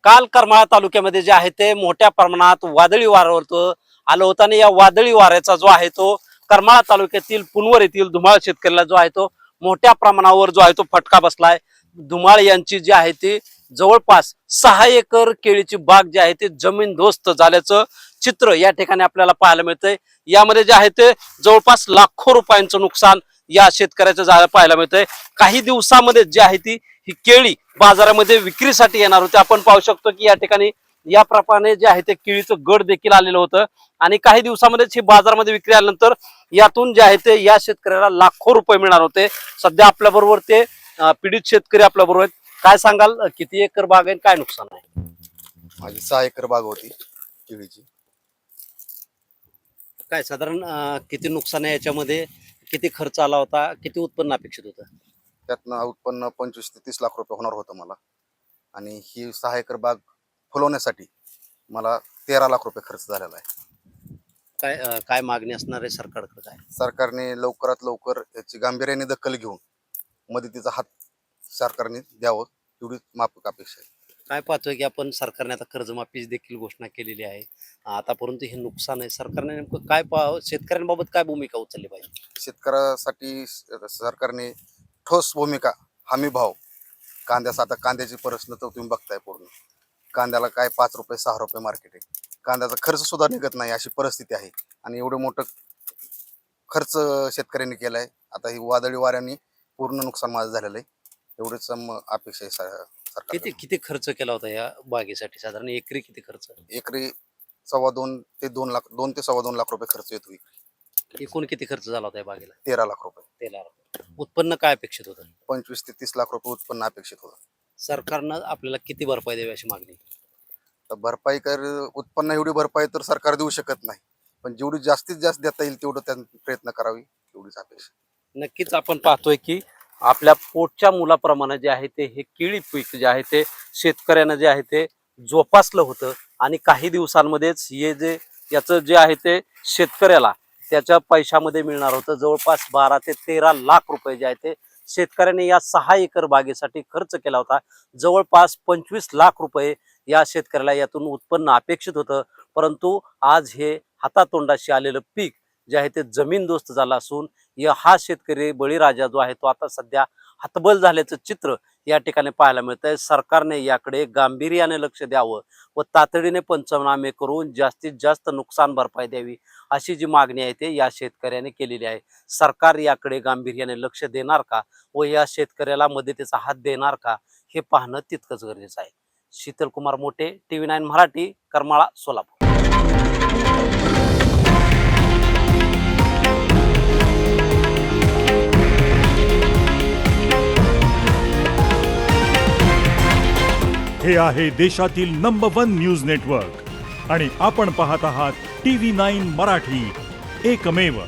काल करमाळा तालुक्यामध्ये जे आहे ते मोठ्या प्रमाणात वादळी वाऱ्यावर आलं होतं आणि या वादळी वाऱ्याचा जो आहे तो करमाळा तालुक्यातील पुनवर येथील धुमाळ शेतकऱ्याला जो आहे तो मोठ्या प्रमाणावर जो आहे तो फटका बसलाय। धुमाळ यांची जी आहे ती जवळपास 6 एकर केळीची बाग जी आहे ती जमीनदोस्त झाल्याचं चित्र या ठिकाणी आपल्याला पाहायला मिळतंय। यामध्ये जे आहे ते जवळपास लाखो रुपयांचं नुकसान या शेतकऱ्याचं पाहायला मिळतंय। काही दिवसामध्ये जी आहे ती ही केळी बाजारामध्ये विक्रीसाठी येणार होती। आपण पाहू शकतो की या ठिकाणी या प्रमाणे जे आहे ते केळीचं गड देखील आलेलं होतं आणि काही दिवसामध्येच ही बाजारामध्ये विक्री आल्यानंतर यातून जे आहे ते या शेतकऱ्याला लाखो रुपये मिळणार होते। सध्या आपल्या बरोबर ते पीडित शेतकरी आपल्या बरोबर आहेत। काय सांगाल, किती एकर बाग आहे, काय नुकसान आहे? माझी 6 एकर बाग होती केळीची। काय साधारण किती नुकसान आहे याच्यामध्ये, किती खर्च आला होता, किती उत्पन्न अपेक्षित होतं? त्यातनं उत्पन्न 25 ते 30 लाख रुपये होणार होतं मला आणि ही 6 एकर बाग फुलवण्यासाठी मला 13 लाख रुपये खर्च झालेला आहे। काय मागणी असणार आहे सरकारकडे? काय सरकारने लवकरात लवकर याची गांभीर्याने दखल घेऊन मदतीचा हात सरकारने द्यावं एवढीच माफक अपेक्षा आहे। काय पाहतोय की आपण सरकारने आता कर्जमाफी देखील घोषणा केलेली आहे आता, परंतु हे नुकसान आहे, सरकारने नेमकं काय शेतकऱ्यांबाबत काय भूमिका उचलली पाहिजे? शेतकऱ्यासाठी सरकारने ठोस भूमिका, हमी भाव, कांद्याचा आता कांद्याची परिस्थिती तर तुम्ही बघताय पूर्ण कांद्याला काय 5 रुपये 6 रुपये मार्केट आहे। कांद्याचा खर्च सुद्धा निघत नाही अशी परिस्थिती आहे आणि एवढं मोठं खर्च शेतकऱ्यांनी केलाय। आता ही वादळी वाऱ्यांनी पूर्ण नुकसान माझं झालेलं आहे, एवढंच अपेक्षा आहे सरकार। किती खर्च केला होता या बागेसाठी? साधारण एकरी किती खर्च? एकरी 2.25 ते 2 लाख, 2 ते 2.25 लाख रुपये खर्च येतो। एकूण किती खर्च झाला होता या बागेला? 13 लाख रुपये। 13 लाख। उत्पन्न काय अपेक्षित होतं? 25 ते 30 लाख रुपये उत्पन्न अपेक्षित होतं। सरकारनं आपल्याला किती भरपाई द्यावी अशी मागणी? तर भरपाई उत्पन्न एवढी भरपाई तर सरकार देऊ शकत नाही, पण जेवढी जास्तीत जास्त देता येईल तेवढं त्यांनी प्रयत्न करावी एवढीच अपेक्षा। नक्कीच आपण पाहतोय की आपल्या पोटच्या मुलाप्रमाणे जे आहे ते हे केळी पीक जे आहे ते शेतकऱ्यांना जे आहे ते जोपासलं होतं आणि काही दिवसांमध्येच हे जे याचं जे आहे ते शेतकऱ्याला त्याच्या पैशामध्ये मिळणार होतं। जवळपास 12 ते 13 लाख रुपये जे आहे ते शेतकऱ्याने या 6 एकर बागेसाठी खर्च केला होता। जवळपास 25 लाख रुपये या शेतकऱ्याला यातून उत्पन्न अपेक्षित होतं, परंतु आज हे हातातोंडाशी आलेलं पीक जे आहे ते जमीनदोस्त झालं असून हा शेतकरी बळीराजा जो आहे तो आता सध्या हतबल झाल्याचं चित्र या ठिकाणी पाहायला मिळतंय। सरकारने याकडे गांभीर्याने लक्ष द्यावं व तातडीने पंचनामे करून जास्तीत जास्त नुकसान भरपाई द्यावी अशी जी मागणी आहे ते या शेतकऱ्याने केलेली आहे। सरकार याकडे गांभीर्याने लक्ष देणार का व या शेतकऱ्याला मदतीचा हात देणार का हे पाहणं तितकंच गरजेचं आहे। शीतल कुमार मोटे, TV9 मराठी, करमाळा, सोलापूर। हे आहे देशातील नंबर 1 न्यूज नेटवर्क आणि आपण पाहत आहात TV9 मराठी, एकमेव।